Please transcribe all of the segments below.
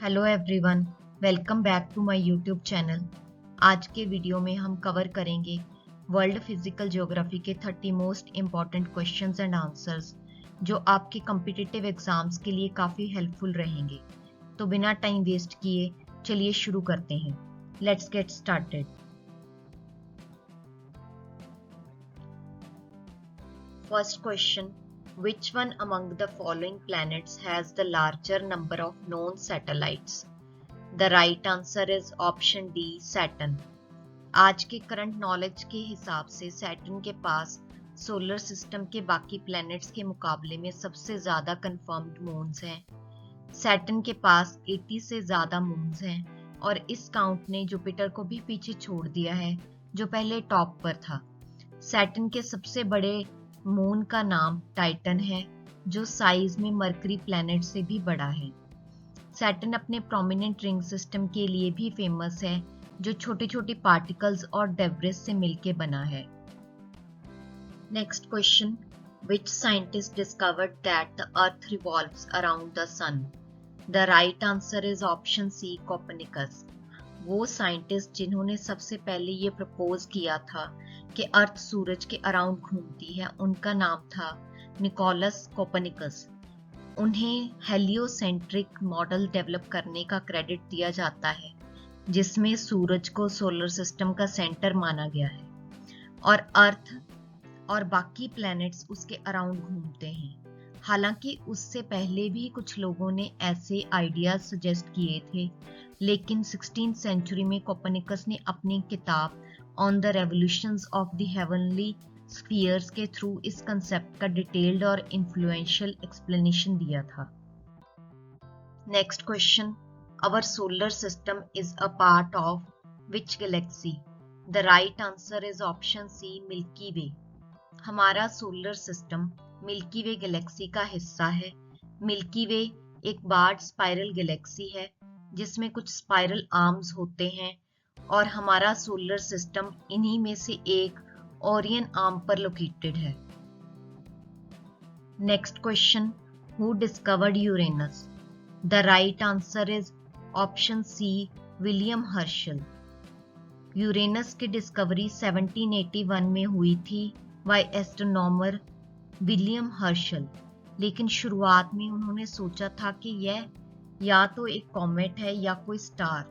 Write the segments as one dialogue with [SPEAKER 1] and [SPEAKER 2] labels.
[SPEAKER 1] Hello everyone, welcome back to my YouTube channel. आज के video में हम कवर करेंगे वर्ल्ड फिजिकल ज्योग्राफी के 30 most important questions and answers जो आपके कॉम्पिटिटिव एग्जाम्स के लिए काफ़ी हेल्पफुल रहेंगे। तो बिना टाइम वेस्ट किए चलिए शुरू करते हैं। Let's get started. First question, Which one among the following planets has the larger number of known satellites? The right answer is option D, Saturn. आज के करंट नॉलेज के हिसाब से सैटर्न के पास सोलर सिस्टम के बाकी प्लैनेट्स के मुकाबले में सबसे ज्यादा कंफर्म्ड मून्स हैं। सैटर्न के पास 80 से ज्यादा मून्स हैं और इस काउंट ने जुपिटर को भी पीछे छोड़ दिया है जो पहले टॉप पर था। सैटर्न के सबसे बड़े मून का नाम टाइटन है जो साइज में मरकरी प्लैनेट से भी बड़ा है। सैटर्न अपने प्रोमिनेंट रिंग सिस्टम के लिए भी फेमस है जो छोटे छोटे पार्टिकल्स और डेब्रिस से मिलके बना है। Next question, Which scientist discovered that the earth revolves around the sun? The right answer is option C, Copernicus. वो साइंटिस्ट जिन्होंने सबसे पहले ये प्रपोज किया था कि अर्थ सूरज के अराउंड घूमती है, उनका नाम था निकोलस कोपर्निकस। उन्हें हेलियोसेंट्रिक मॉडल डेवलप करने का क्रेडिट दिया जाता है जिसमें सूरज को सोलर सिस्टम का सेंटर माना गया है और अर्थ और बाकी प्लैनेट्स उसके अराउंड घूमते हैं। हालांकि उससे पहले भी कुछ लोगों ने ऐसे आइडियाज सजेस्ट किए थे, लेकिन 16th सेंचुरी में कोपर्निकस ने अपनी किताब On the Revolutions of the Heavenly Spheres के थ्रू इस कंसेप्ट का डिटेल्ड और इन्फ्लुएंशियल एक्सप्लेनेशन दिया था। Next question, our solar system is a part of which galaxy? The right answer is option C, Milky Way. हमारा solar system Milky Way galaxy का हिस्सा है। मिल्की वे एक बार्ड स्पाइरल गैलेक्सी है जिसमें कुछ स्पाइरल आर्म्स होते हैं और हमारा सोलर सिस्टम इन्हीं में से एक ओरियन आर्म पर लोकेटेड है। Next question, who discovered Uranus? The right answer is option C, William Herschel. Uranus की डिस्कवरी 1781 में हुई थी बाय एस्ट्रोनॉमर विलियम हर्शल, लेकिन शुरुआत में उन्होंने सोचा था कि यह या तो एक कॉमेट है या कोई star.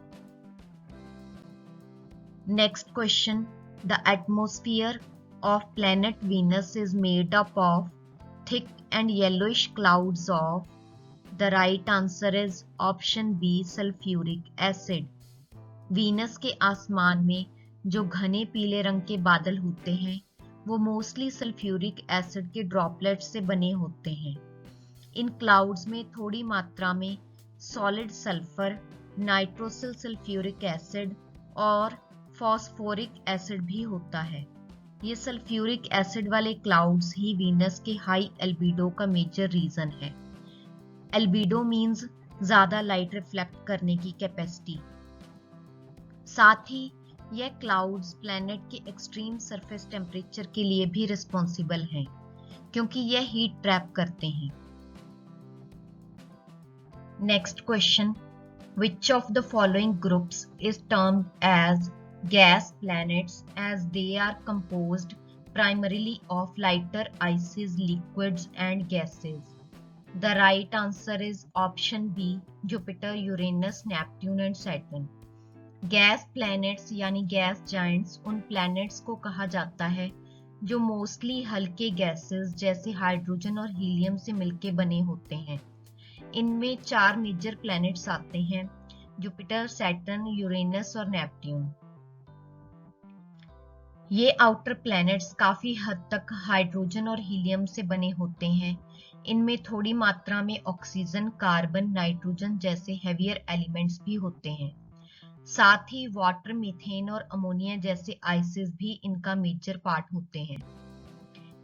[SPEAKER 1] Next question, the atmosphere of planet Venus is made up of thick and yellowish clouds of. The right answer is option B, sulphuric acid. Venus के आसमान में जो घने पीले रंग के बादल होते हैं वो मोस्टली सल्फ्यूरिक एसिड के ड्रॉपलेट्स से बने होते हैं। इन क्लाउड्स में थोड़ी मात्रा में solid sulphur, nitrosyl sulphuric acid और फॉस्फोरिक एसिड भी होता है। ये सल्फ्यूरिक एसिड वाले क्लाउड्स ही वीनस के हाई एल्बिडो का मेजर रीजन है। एल्बिडो मींस ज्यादा लाइट रिफ्लेक्ट करने की कैपेसिटी। साथ ही यह क्लाउड्स प्लैनेट के एक्सट्रीम सरफेस टेम्परेचर के लिए भी रिस्पॉन्सिबल हैं क्योंकि यह हीट ट्रैप करते हैं। Next question, which of the following groups is termed as gas planets as they are composed primarily of lighter ices, liquids and gases? The right answer is option B, Jupiter, Uranus, Neptune and Saturn. Gas planets यानी gas giants उन planets को कहा जाता है जो mostly हल्के gases जैसे hydrogen और हीलियम से मिलके बने होते हैं। इनमें 4 मेजर प्लैनेट्स आते हैं, जुपिटर, सैटर्न, यूरेनस और नेपट्यून। ये आउटर प्लैनेट्स काफी हद तक हाइड्रोजन और हीलियम से बने होते हैं। इनमें थोड़ी मात्रा में ऑक्सीजन, कार्बन, नाइट्रोजन जैसे हेवियर एलिमेंट्स भी होते हैं। साथ ही वाटर, मीथेन और अमोनिया जैसे आइसेस भी इनका मेजर पार्ट होते हैं।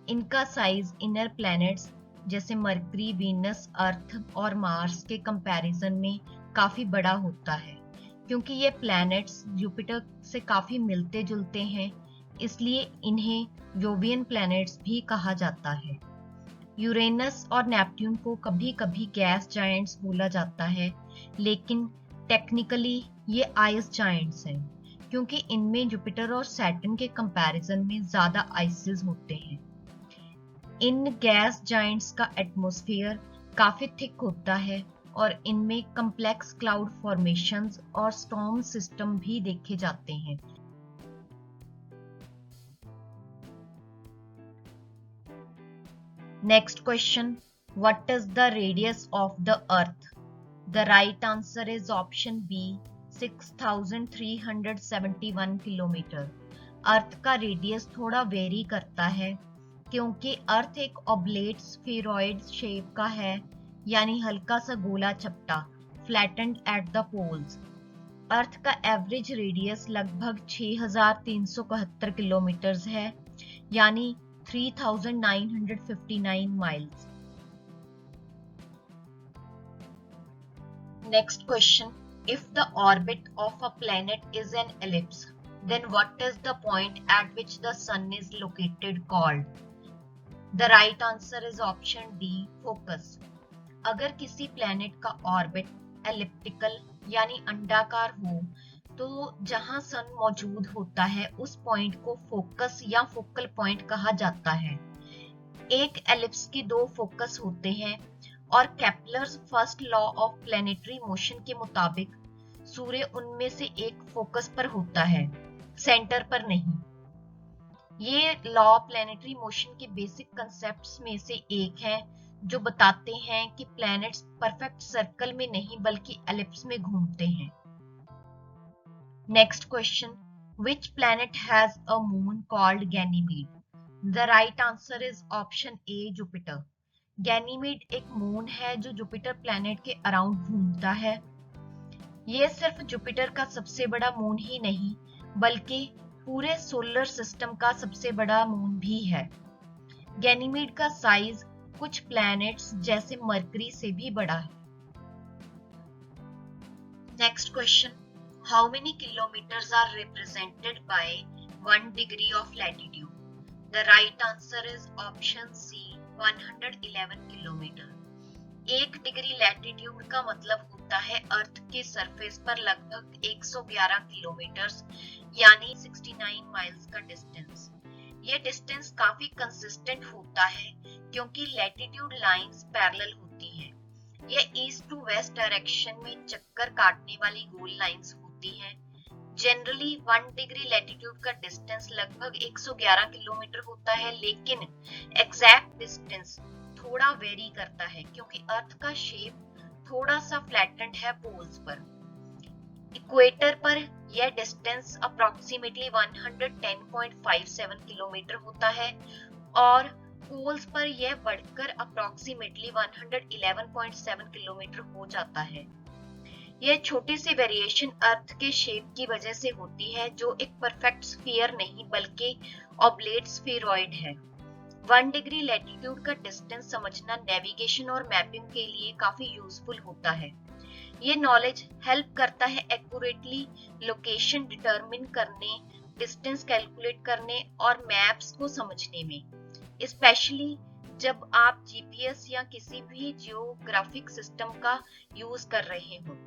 [SPEAKER 1] इनका साइज इनर प्लैनेट्स जैसे मरकरी, वीनस, अर्थ और मार्स के कंपैरिजन में काफी बड़ा होता है। क्योंकि ये प्लैनेट्स जुपिटर से काफी मिलते जुलते हैं, इसलिए इन्हें जोवियन प्लैनेट्स भी कहा जाता है। यूरेनस और नेपट्यून को कभी कभी गैस जायंट्स बोला जाता है, लेकिन टेक्निकली ये आइस जायंट्स हैं, क्योंकि इनमें जुपिटर और सैटर्न के कंपैरिजन में ज्यादा आइसेस होते हैं। इन गैस जायंट्स का एटमॉस्फेयर काफी थिक होता है और इनमें कम्प्लेक्स क्लाउड फॉर्मेशंस और स्टॉर्म सिस्टम भी देखे जाते हैं। Next question, what is the radius of the earth? The right answer is option B, 6371 kilometre. Earth का रेडियस थोड़ा वेरी करता है क्योंकि अर्थ एक ऑब्लेट स्फीरॉइड शेप का है, यानी हल्का सा गोला चपटा, फ्लैटेंड एट द पोल्स। अर्थ का एवरेज रेडियस लगभग 6371 किलोमीटर है, यानी 3959 miles. Next question, if the orbit of a planet is an ellipse, then what is the point at which the sun is located called? The right answer is option D, focus. अगर किसी planet का orbit elliptical यानी अंडाकार हो तो जहां सन मौजूद होता है उस पॉइंट को फोकस या फोकल पॉइंट कहा जाता है। एक एलिप्स के दो फोकस होते हैं और Kepler's first law of planetary motion के मुताबिक सूर्य उनमें से एक फोकस पर होता है, सेंटर पर नहीं। ये लॉ प्लैनेटरी मोशन के बेसिक कंसेप्ट्स में से एक है जो बताते हैं कि प्लैनेट्स परफेक्ट सर्कल में नहीं बल्कि एलिप्स में घूमते हैं। Next question, which planet has a moon called Ganymede? The right answer is option A, Jupiter. Ganymede एक मून है जो जुपिटर प्लैनेट के अराउंड घूमता है। ये सिर्फ जुपिटर का सबसे बड़ा मून ही नहीं बल्कि पूरे सोलर सिस्टम का सबसे बड़ा मून भी है। गैनीमीड का साइज कुछ प्लैनेट्स जैसे मरकरी से भी बड़ा है। Next question, how many kilometres are represented by 1 degree of latitude? The right answer is option C, 111 kilometre. 1 degree latitude का मतलब होता है अर्थ के सरफेस पर लगभग 111 किलोमीटर्स यानी 69 माइल्स का डिस्टेंस। ये डिस्टेंस काफी कंसिस्टेंट होता है क्योंकि लैटिट्यूड लाइंस पैरेलल होती हैं। ये ईस्ट टू वेस्ट डायरेक्शन में चक्कर काटने वाली गोल लाइंस होती हैं। जनरली 1 डिग्री लैटिट्यूड का डिस्टेंस लगभग 111 किलोमीटर होता है, लेकिन एग्जैक्ट डिस्टेंस थोड़ा वेरी करता है क्योंकि अर्थ का शेप थोड़ा सा फ्लैटेंड है पोल्स पर। इक्वेटर पर यह डिस्टेंस अप्रोक्सीमेटली 110.57 किलोमीटर होता है और पोल्स पर यह बढ़कर अप्रोक्सीमेटली 111.7 किलोमीटर हो जाता है। यह छोटी सी वेरिएशन अर्थ के शेप की वजह से होती है जो एक परफेक्ट स्फीयर नहीं बल्कि ऑब्लेट स्फीरॉइड है। 1 डिग्री लैटिट्यूड का डिस्टेंस समझना नेविगेशन और मैपिंग के लिए काफी यूजफुल होता है। ये नॉलेज हेल्प करता है एक्यूरेटली लोकेशन डिटरमिन करने, डिस्टेंस कैलकुलेट करने और मैप्स को समझने में, स्पेशली जब आप जीपीएस या किसी भी जियोग्राफिक सिस्टम का यूज कर रहे हो।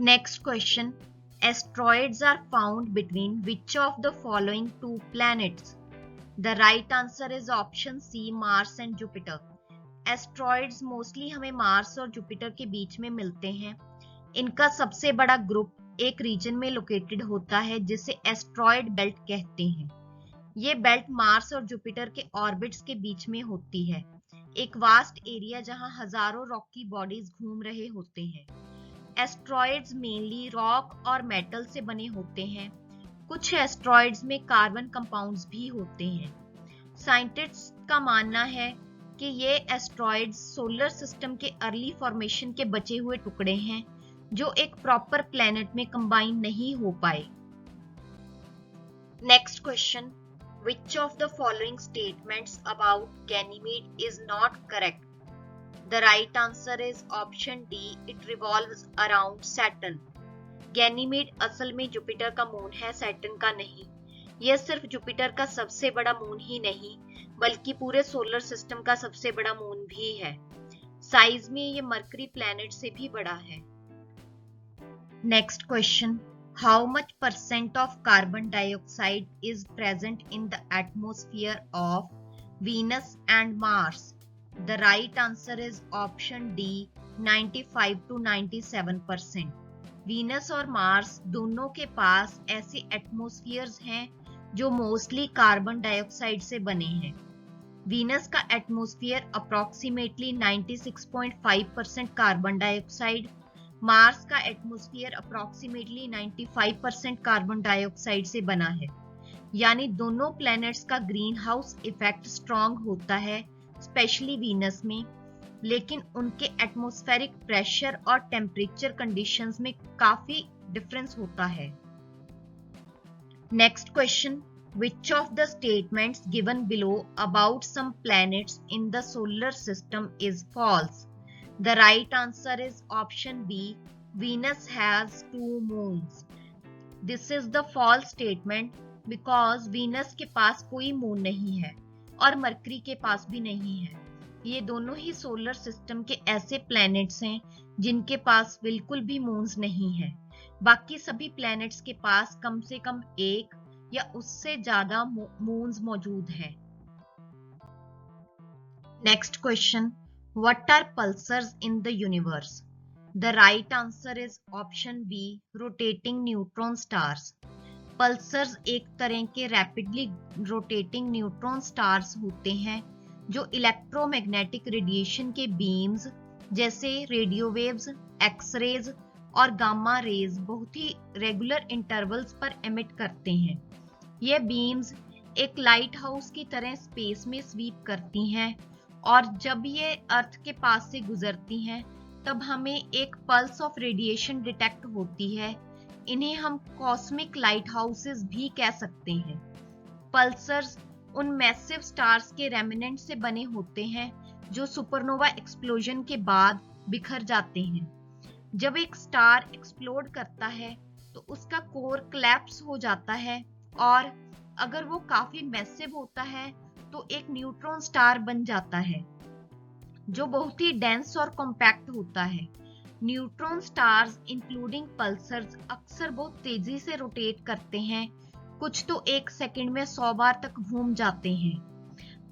[SPEAKER 1] Next question, asteroids are found between which of the following 2 planets? The right answer is option C, Mars and Jupiter. Asteroids mostly हमें मार्स और जुपिटर के बीच में मिलते हैं। इनका सबसे बड़ा ग्रुप एक रीजन में लोकेटेड होता है जिसे एस्ट्रॉइड बेल्ट कहते हैं। ये बेल्ट मार्स और जुपिटर के ऑर्बिट्स के बीच में होती है, एक वास्ट एरिया जहां हजारों रॉकी बॉडीज घूम रहे होते हैं। एस्ट्रॉइड्स मेनली रॉक और मेटल से बने होते हैं। कुछ एस्ट्रॉइड्स में कार्बन कंपाउंड्स भी होते हैं। साइंटिस्ट्स का मानना है कि ये एस्ट्रॉइड्स सोलर सिस्टम के अर्ली फॉर्मेशन के बचे हुए टुकड़े हैं जो एक प्रॉपर प्लैनेट में कंबाइन नहीं हो पाए। Next question, which of the following statements about Ganymede is not correct? The right answer is option D, it revolves around Saturn. Ganymede असल में जुपिटर का मून है, सैटर्न का नहीं। यह सिर्फ जुपिटर का सबसे बड़ा मून ही नहीं बल्कि पूरे सोलर सिस्टम का सबसे बड़ा मून भी है। साइज में ये मरकरी प्लैनेट से भी बड़ा है। Next question, how much % of carbon dioxide is present in the atmosphere of Venus and Mars? The right answer is option D 95 to 97%। Venus और मार्स दोनों के पास ऐसे एटमॉस्फेयर्स हैं जो मोस्टली कार्बन डाइऑक्साइड से बने हैं। वीनस का atmosphere approximately 96.5% carbon dioxide, Mars का एटमॉस्फेयर अप्रॉक्सीमेटली 95% कार्बन डाइऑक्साइड से बना है। यानी दोनों प्लैनेट्स का ग्रीन हाउस इफेक्ट स्ट्रॉन्ग होता है, स्पेशली वीनस में, लेकिन उनके एटमॉस्फेरिक प्रेशर और टेम्परेचर कंडीशंस में काफी डिफरेंस होता है। Next question, which of the statements given below about some planets in the solar system is false? The right answer is option B, Venus has 2 moons. This is the false statement because Venus के पास कोई moon नहीं है और mercury के पास भी नहीं है। ये दोनों ही सोलर सिस्टम के ऐसे प्लैनेट्स हैं जिनके पास बिल्कुल भी मून्स नहीं है। बाकी सभी प्लैनेट्स के पास कम से कम एक या उससे ज्यादा मून्स मौजूद हैं। Next question, what are pulsars in the universe? The right answer is option B, rotating neutron stars. Pulsars एक तरह के रैपिडली रोटेटिंग न्यूट्रॉन स्टार्स होते हैं जो इलेक्ट्रोमैग्नेटिक रेडिएशन के बीम्स जैसे रेडियो वेव्स, एक्सरेज और गामा रेज बहुत ही रेगुलर इंटरवल्स पर एमिट करते हैं। ये बीम्स एक लाइट हाउस की तरह स्पेस में स्वीप करती हैं और जब ये अर्थ के पास से गुजरती हैं तब हमें एक पल्स ऑफ रेडिएशन डिटेक्ट होती है। इन्हें हम कॉस्मिक लाइट हाउसेस भी कह सकते हैं। पल्सर्स उन मैसिव स्टार्स के रेमिनेंट से बने होते हैं जो सुपरनोवा एक्सप्लोजन के बाद बिखर जाते हैं। जब एक स्टार एक्सप्लोड करता है तो उसका कोर कोलैप्स हो जाता है और अगर वो काफी मैसिव होता है तो एक न्यूट्रॉन स्टार बन जाता है जो बहुत ही डेंस और कॉम्पैक्ट होता है। न्यूट्रॉन स्टार्स इंक्लूडिंग पल्सर्स अक्सर बहुत तेजी से रोटेट करते हैं, कुछ तो एक सेकंड में 100 बार तक घूम जाते हैं।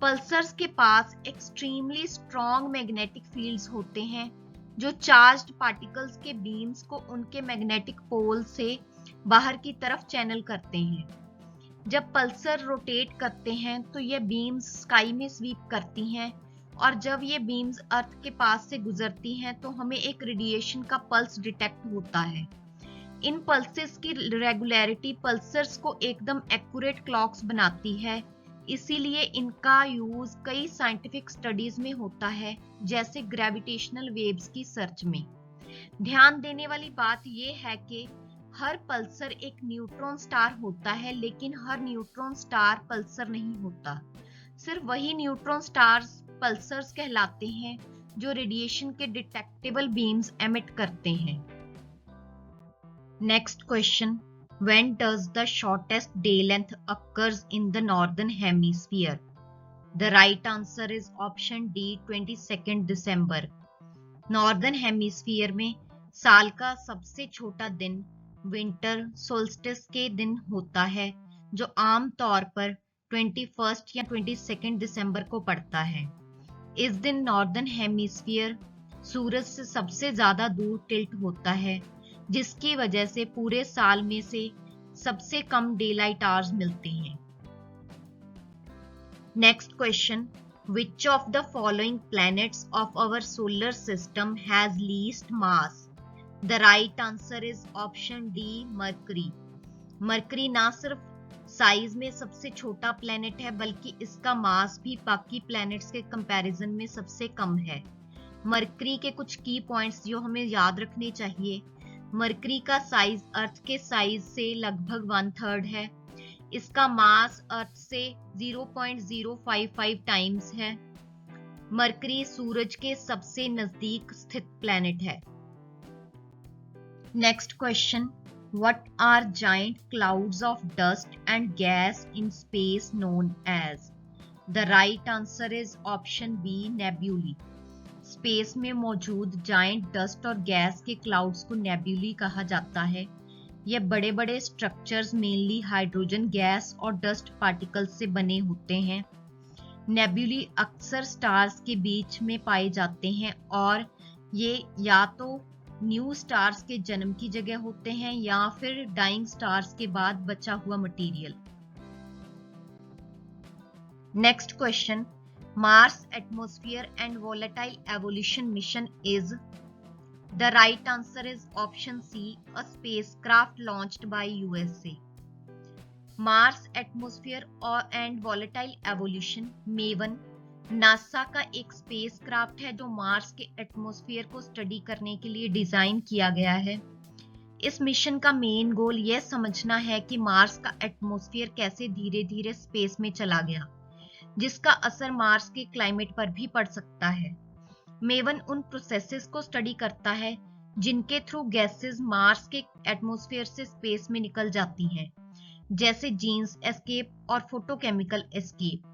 [SPEAKER 1] पल्सर्स के पास एक्सट्रीमली स्ट्रॉन्ग मैग्नेटिक फील्ड्स होते हैं जो चार्ज्ड पार्टिकल्स के बीम्स को उनके मैग्नेटिक पोल से बाहर की तरफ चैनल करते हैं। जब पल्सर रोटेट करते हैं तो ये बीम्स स्काई में स्वीप करती हैं और जब ये बीम्स अर्थ के पास से गुजरती हैं तो हमें एक रेडिएशन का पल्स डिटेक्ट होता है। इन पल्सेस की रेगुलरिटी पल्सर्स को एकदम एक्यूरेट क्लॉक्स बनाती है, इसीलिए इनका यूज कई साइंटिफिक स्टडीज में होता है, जैसे ग्रेविटेशनल वेव्स की सर्च में। ध्यान देने वाली बात यह है कि हर पल्सर एक न्यूट्रॉन स्टार होता है, लेकिन हर न्यूट्रॉन स्टार पल्सर नहीं होता। सिर्फ वही न्यूट्रॉन स्टार्स पल्सर्स कहलाते हैं जो रेडिएशन के डिटेक्टेबल बीम्स एमिट करते हैं। Next question, when does the shortest day length occurs in the northern hemisphere? The right answer is option D, 22nd December। Northern hemisphere में साल का सबसे छोटा दिन विंटर सोल्स्टिस के दिन होता है जो आम तौर पर 21 या 22 दिसंबर को पड़ता है। इस दिन नॉर्दर्न हेमिस्फीयर सूरज से सबसे ज्यादा दूर टिल्ट होता है, जिसकी वजह से पूरे साल में से सबसे कम डे लाइट आवर्स मिलते हैं। Next question, which of the following planets of our solar system has least mass? The right answer is option D, Mercury। Mercury ना सिर्फ साइज में सबसे छोटा प्लेनेट है बल्कि इसका मास भी बाकी प्लैनेट्स के कंपैरिजन में सबसे कम है। मरकरी के कुछ की पॉइंट्स जो हमें याद रखने चाहिए। मरकरी का साइज अर्थ के साइज से लगभग 1/3 है। इसका मास अर्थ से 0.055 टाइम्स है। मरकरी सूरज के सबसे नजदीक स्थित प्लैनेट है। Next question, what are giant clouds of dust and gas in space known as? The right answer is option B nebulae. Space में मौजूद जायंट डस्ट और गैस के क्लाउड्स को नेब्यूली कहा जाता है। यह बड़े बड़े स्ट्रक्चर्स मेनली हाइड्रोजन गैस और डस्ट पार्टिकल्स से बने होते हैं। नेब्यूली अक्सर स्टार्स के बीच में पाए जाते हैं और ये या तो न्यू स्टार्स के जन्म की जगह होते हैं या फिर डाइंग स्टार्स के बाद बचा हुआ material. Next question, Mars atmosphere and volatile evolution mission is. The right answer is option C, a spacecraft launched by USA. Mars Atmosphere and Volatile Evolution maven NASA का एक स्पेसक्राफ्ट है जो Mars के atmosphere को study करने के लिए design किया गया है। इस मिशन का मेन गोल यह समझना है कि मार्स का एटमॉस्फेयर कैसे धीरे धीरे स्पेस में चला गया, जिसका असर मार्स के क्लाइमेट पर भी पड़ सकता है। मेवन उन प्रोसेसेस को स्टडी करता है जिनके थ्रू गैसेस मार्स के एटमॉस्फेयर से स्पेस में निकल जाती हैं, जैसे जीन्स एस्केप और फोटोकेमिकल एस्केप।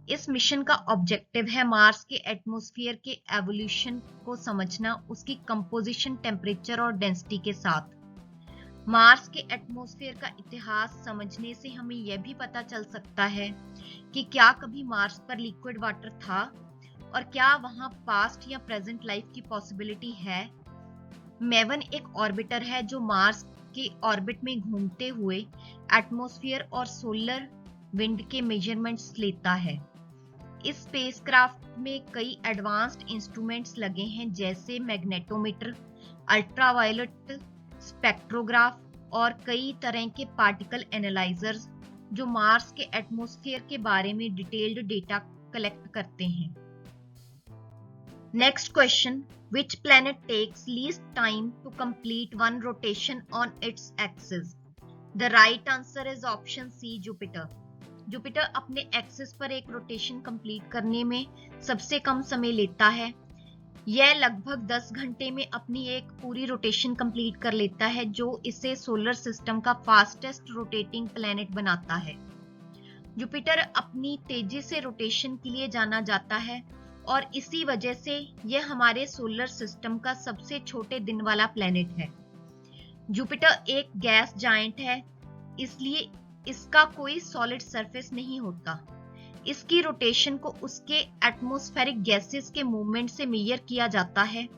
[SPEAKER 1] इस मिशन का ऑब्जेक्टिव है मार्स के एटमॉस्फेयर के एवोल्यूशन को समझना, उसकी कंपोजिशन, टेम्परेचर और डेंसिटी के साथ। मार्स के एटमॉस्फेयर का इतिहास समझने से हमें यह भी पता चल सकता है कि क्या कभी मार्स पर लिक्विड वाटर था और क्या वहां पास्ट या प्रेजेंट लाइफ की पॉसिबिलिटी है। मेवन एक ऑर्बिटर है जो मार्स के ऑर्बिट में घूमते हुए एटमॉस्फेयर और सोलर विंड के मेजरमेंट्स लेता है। इस स्पेसक्राफ्ट में कई एडवांस्ड इंस्ट्रूमेंट्स लगे हैं, जैसे मैग्नेटोमीटर, अल्ट्रावायलेट स्पेक्ट्रोग्राफ और कई तरह के पार्टिकल एनालाइजर्स जो मार्स के एटमॉस्फेयर के बारे में डिटेल्ड डेटा कलेक्ट करते हैं। Next question, which planet takes least time to complete one rotation on its axis? The right answer is option C, Jupiter. Jupiter अपने एक्सिस पर एक रोटेशन कंप्लीट करने में सबसे कम समय लेता है। यह लगभग 10 घंटे में अपनी एक पूरी रोटेशन कंप्लीट कर लेता है, जो इसे सोलर सिस्टम का फास्टेस्ट रोटेटिंग प्लैनेट बनाता है। जुपिटर अपनी तेजी से रोटेशन के लिए जाना जाता है और इसी वजह से यह हमारे सोलर सिस्टम का सबसे छोटे दिन वाला प्लेनेट है। जुपिटर एक गैस जायंट है, इसलिए इसका कोई सॉलिड सरफेस नहीं होता। इसकी रोटेशन को उसके एटमॉस्फेरिक गैसेस के मूवमेंट से मेजर किया जाता है।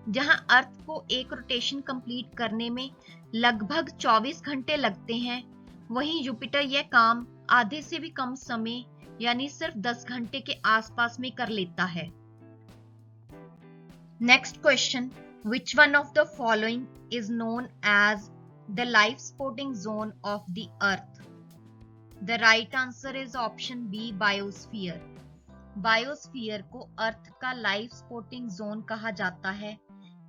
[SPEAKER 1] जहां अर्थ को एक रोटेशन कंप्लीट करने में लगभग 24 घंटे लगते हैं, वहीं जुपिटर यह काम आधे से भी कम समय यानी सिर्फ 10 घंटे के आसपास में कर लेता है। Next question, which one of the following is known as the life supporting zone of the earth? The right answer is option B, biosphere. Biosphere को अर्थ का लाइफ सपोर्टिंग जोन कहा जाता है।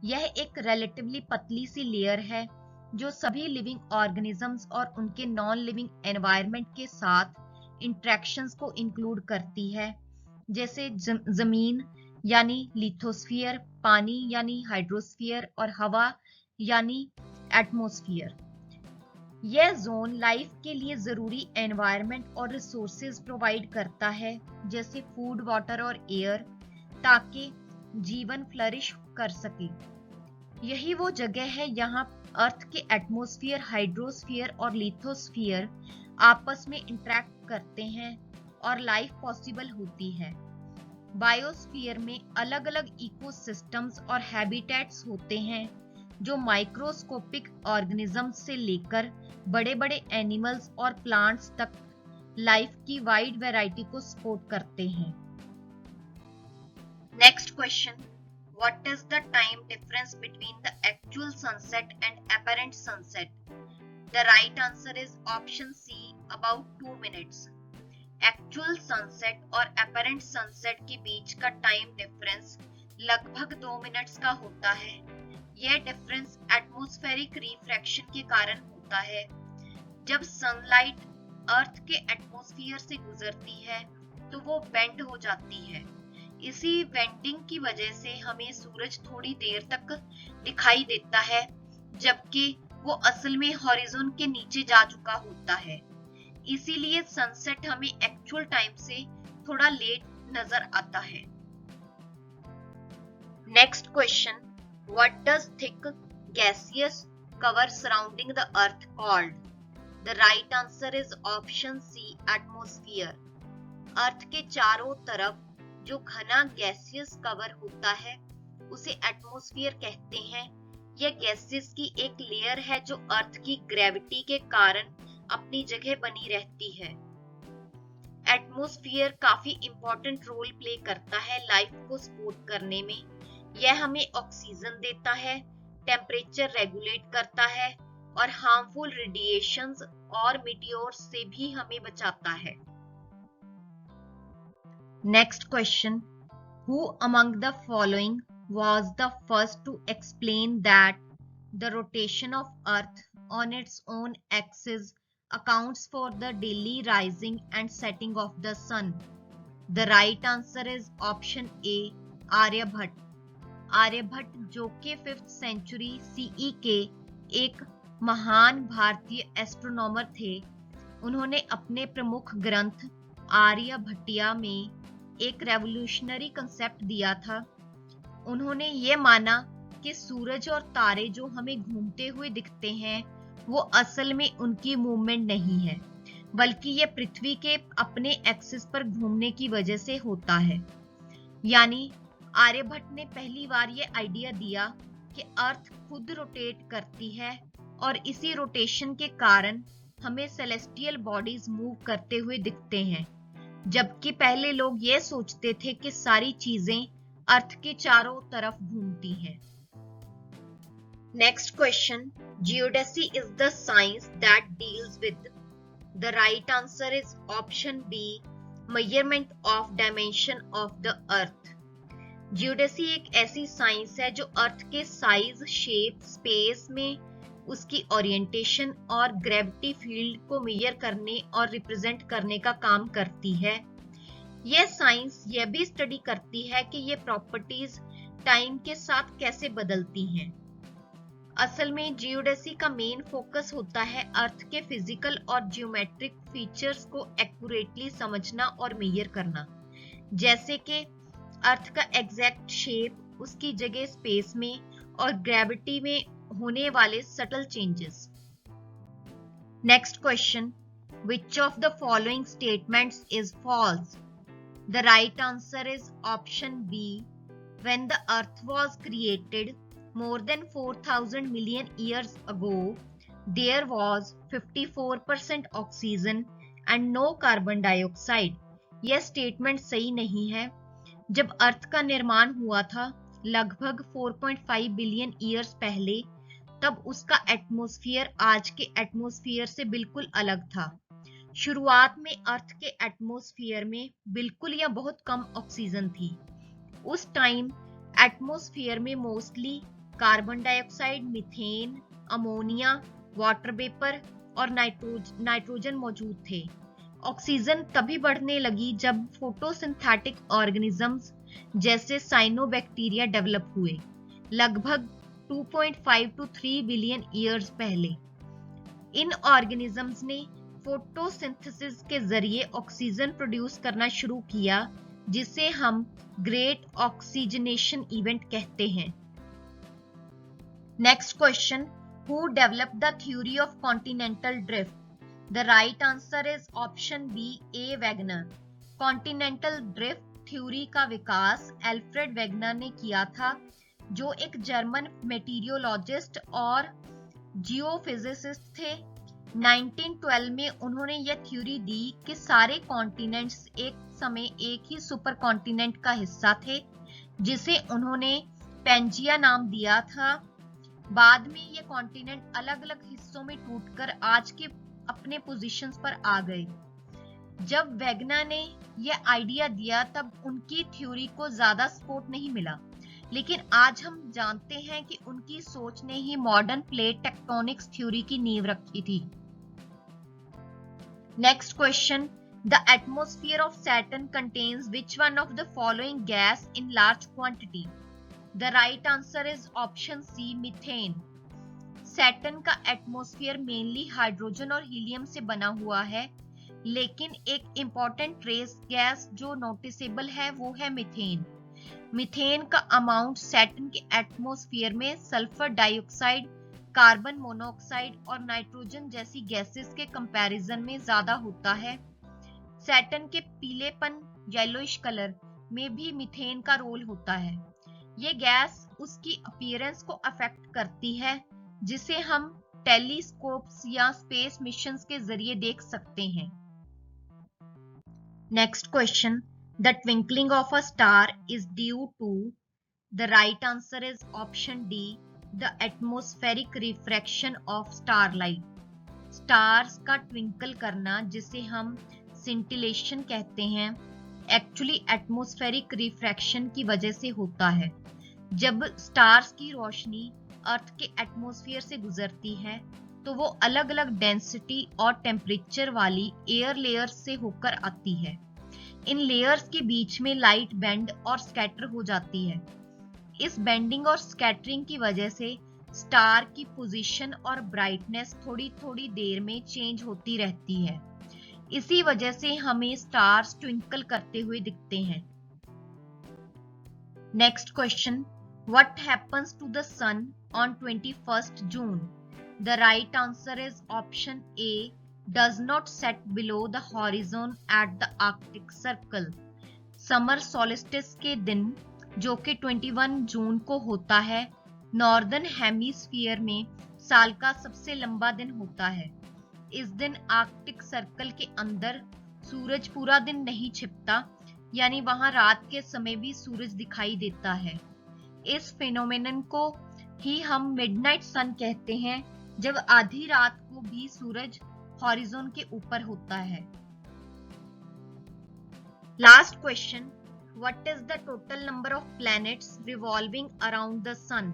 [SPEAKER 1] यह एक रिलेटिवली पतली सी लेयर है जो सभी लिविंग ऑर्गेनिजम्स और उनके नॉन लिविंग एनवायरनमेंट के साथ इंटरेक्शंस को इंक्लूड करती है, जैसे जमीन यानी लिथोस्फीयर, पानी यानी हाइड्रोस्फीयर और हवा यानी एटमॉस्फेयर। यह जोन लाइफ के लिए जरूरी एनवायरनमेंट और रिसोर्सेज प्रोवाइड करता है, जैसे फूड, वाटर और एयर, ताकि जीवन फ्लरिश कर सके। यही वो जगह है यहाँ अर्थ के एटमॉस्फेयर, हाइड्रोस्फीयर और लिथोस्फीयर आपस में इंटरैक्ट करते हैं और लाइफ पॉसिबल होती है। बायोस्फीयर में अलग अलग इकोसिस्टम्स और हैबिटेट्स होते हैं जो माइक्रोस्कोपिक ऑर्गेनिजम्स से लेकर बड़े बड़े एनिमल्स और प्लांट्स तक लाइफ की वाइड वैरायटी को सपोर्ट करते हैं। Next question, what is the time difference between the actual sunset and apparent sunset? The right answer is option C, about 2 minutes. Actual sunset और अपैरेंट सनसेट के बीच का time difference लगभग 2 minutes का होता है। यह डिफरेंस एटमॉस्फेरिक रिफ्रैक्शन के कारण होता है। जब सनलाइट अर्थ के एटमॉस्फेयर से गुजरती है तो वो बेंड हो जाती है। इसी बेंडिंग की वजह से हमें सूरज थोड़ी देर तक दिखाई देता है, जबकि वो असल में हॉरिजॉन के नीचे जा चुका होता है। इसीलिए सनसेट हमें एक्चुअल टाइम से थोड़ा लेट नजर आता है। Next question, what does thick gaseous cover surrounding the earth called? The right answer is option C, atmosphere. Earth के चारों तरफ जो घना गैसियस कवर होता है उसे एटमॉस्फेयर कहते हैं। यह गैसेस की एक लेयर है जो अर्थ की ग्रेविटी के कारण अपनी जगह बनी रहती है। एटमॉस्फेयर काफी इंपॉर्टेंट रोल प्ले करता है लाइफ को सपोर्ट करने में। यह हमें ऑक्सीजन देता है, टेम्परेचर रेगुलेट करता है और हार्मफुल रेडिएशंस और मीटियोर्स से भी हमें बचाता है। Next question, who among the following was the first to explain that the rotation of Earth on its own axis accounts for the daily rising and setting of the sun? The right answer is option A, Aryabhata. Aryabhata जो कि 5th century CE के एक महान भारतीय astronomer थे, उन्होंने अपने प्रमुख ग्रंथ आर्यभट्टिया में एक रेवोल्यूशनरी कंसेप्ट दिया था। उन्होंने ये माना कि सूरज और तारे जो हमें घूमते हुए दिखते हैं वो असल में उनकी मूवमेंट नहीं है, बल्कि ये पृथ्वी के अपने एक्सिस पर घूमने की वजह से होता है। यानी आर्यभट्ट ने पहली बार ये आइडिया दिया कि अर्थ खुद रोटेट करती है और इसी रोटेशन के कारण हमें सेलेस्टियल बॉडीज मूव करते हुए दिखते हैं, जबकि पहले लोग ये सोचते थे कि सारी चीजें अर्थ के चारों तरफ घूमती हैं। Next question, geodesy is the science that deals with? The right answer is option B, measurement of dimension of the earth. Geodesy एक ऐसी साइंस है जो अर्थ के साइज, शेप, स्पेस में उसकी ओरिएंटेशन और ग्रेविटी फील्ड को मेजर करने और रिप्रेजेंट करने का काम करती है। यह साइंस यह भी स्टडी करती है कि ये प्रॉपर्टीज टाइम के साथ कैसे बदलती हैं। असल में जियोडेसी का मेन फोकस होता है अर्थ के फिजिकल और जियोमेट्रिक फीचर्स को एक्यूरेटली समझना और मेजर करना, जैसे कि अर्थ का एग्जैक्ट शेप, उसकी जगह स्पेस में और ग्रेविटी में होने वाले subtle changes. Next question, which of the following statements is false? The right answer is option B. When the earth was created more than 4,000 million years ago, there was 54% oxygen and no carbon dioxide. यह statement सही नहीं है। जब अर्थ का निर्माण हुआ था लगभग 4.5 बिलियन ईयर्स पहले, तब उसका एटमॉस्फेयर आज के एटमॉस्फेयर से बिल्कुल अलग था। शुरुआत में अर्थ के एटमॉस्फेयर में बिल्कुल या बहुत कम ऑक्सीजन थी। उस टाइम एटमॉस्फेयर में mostly carbon dioxide, methane, ammonia, water vapour और नाइट्रोजन मौजूद थे। ऑक्सीजन तभी बढ़ने लगी जब फोटोसिंथेटिक ऑर्गेनिजम्स जैसे साइनोबैक्टीरिया डेवलप हुए, लगभग 2.5 to 3 बिलियन ईयर्स पहले। इन ऑर्गेनिजम्स ने फोटोसिंथेसिस के जरिए ऑक्सीजन प्रोड्यूस करना शुरू किया, जिसे हम ग्रेट ऑक्सीजनेशन इवेंट कहते हैं। Next question, who developed the theory of continental drift? The right answer is option B, A Wegener. Continental drift theory का विकास एल्फ्रेड वेगनर ने किया था, जो एक जर्मन मेटीरियोलॉजिस्ट और जियोफिजिसिस्ट थे। 1912 में उन्होंने यह थ्योरी दी कि सारे कॉन्टिनेंट्स एक समय एक ही सुपर कॉन्टिनेंट का हिस्सा थे, जिसे उन्होंने पेंजिया नाम दिया था। बाद में ये कॉन्टिनेंट अलग अलग हिस्सों में टूटकर आज के अपने पोजीशंस पर आ गए। जब वेगनर ने यह आइडिया दिया तब उनकी थ्योरी को ज्यादा सपोर्ट नहीं मिला, लेकिन आज हम जानते हैं कि उनकी सोच ने ही मॉडर्न प्लेट टेक्टोनिक्स थ्योरी की नींव रखी थी। Next question, the atmosphere of Saturn contains which one of the following gas in large quantity? The right answer is option C, methane. Saturn का एटमॉस्फेयर मेनली हाइड्रोजन और helium से बना हुआ है, लेकिन एक इम्पॉर्टेंट ट्रेस गैस जो noticeable है वो है मीथेन। मीथेन का अमाउंट सैटर्न के एटमॉस्फेयर में सल्फर डाइऑक्साइड, कार्बन मोनोऑक्साइड और नाइट्रोजन जैसी गैसेस के कंपैरिजन में ज्यादा होता है। सैटर्न के पीलेपन येलोइश कलर में भी मीथेन का रोल होता है। ये गैस उसकी अपीयरेंस को अफेक्ट करती है, जिसे हम टेलीस्कोप्स या स्पेस मिशंस के जरिए देख सकते हैं। Next question, the twinkling of a star is due to, the right answer is option D, the atmospheric refraction of starlight. Stars का ट्विंकल करना, जिसे हम सिंटिलेशन कहते हैं, एक्चुअली एटमॉस्फेरिक रिफ्रैक्शन की वजह से होता है। जब स्टार्स की रोशनी अर्थ के एटमॉस्फेयर से गुजरती है तो वो अलग अलग डेंसिटी और टेम्परेचर वाली एयर लेयर्स से होकर आती है। इन लेयर्स के बीच में लाइट बेंड और स्कैटर हो जाती है। इस बेंडिंग और स्कैटरिंग की वजह से स्टार की पोजीशन और ब्राइटनेस थोड़ी थोड़ी देर में चेंज होती रहती है। इसी वजह से हमें स्टार्स ट्विंकल करते हुए दिखते हैं। Next question, what happens to the sun on 21st June? The right answer is option A, does not set below the horizon at the Arctic Circle. Summer solstice के दिन, जो कि 21 जून को होता है, नॉर्दर्न हेमिस्फीयर में साल का सबसे लंबा दिन होता है। इस दिन आर्कटिक सर्कल के अंदर सूरज पूरा दिन नहीं छिपता, यानी वहां रात के समय भी सूरज दिखाई देता है। इस फिनोमेनन को ही हम मिडनाइट सन कहते हैं, जब आधी रात को भी सूरज हॉरिजॉन के ऊपर होता है। Last question, what is the total number of planets revolving around the sun?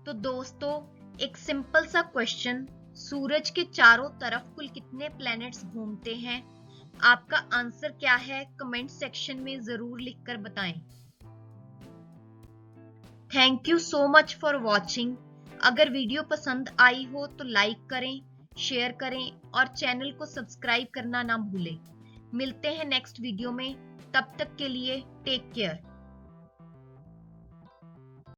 [SPEAKER 1] तो दोस्तों, एक सिंपल सा क्वेश्चन, सूरज के चारों तरफ कुल कितने प्लैनेट्स घूमते हैं? आपका आंसर क्या है कमेंट सेक्शन में जरूर लिखकर बताएं। Thank you so much for watching. अगर वीडियो पसंद आई हो तो लाइक करें, शेयर करें और चैनल को सब्सक्राइब करना ना भूलें। मिलते हैं नेक्स्ट वीडियो में, तब तक के लिए टेक केयर।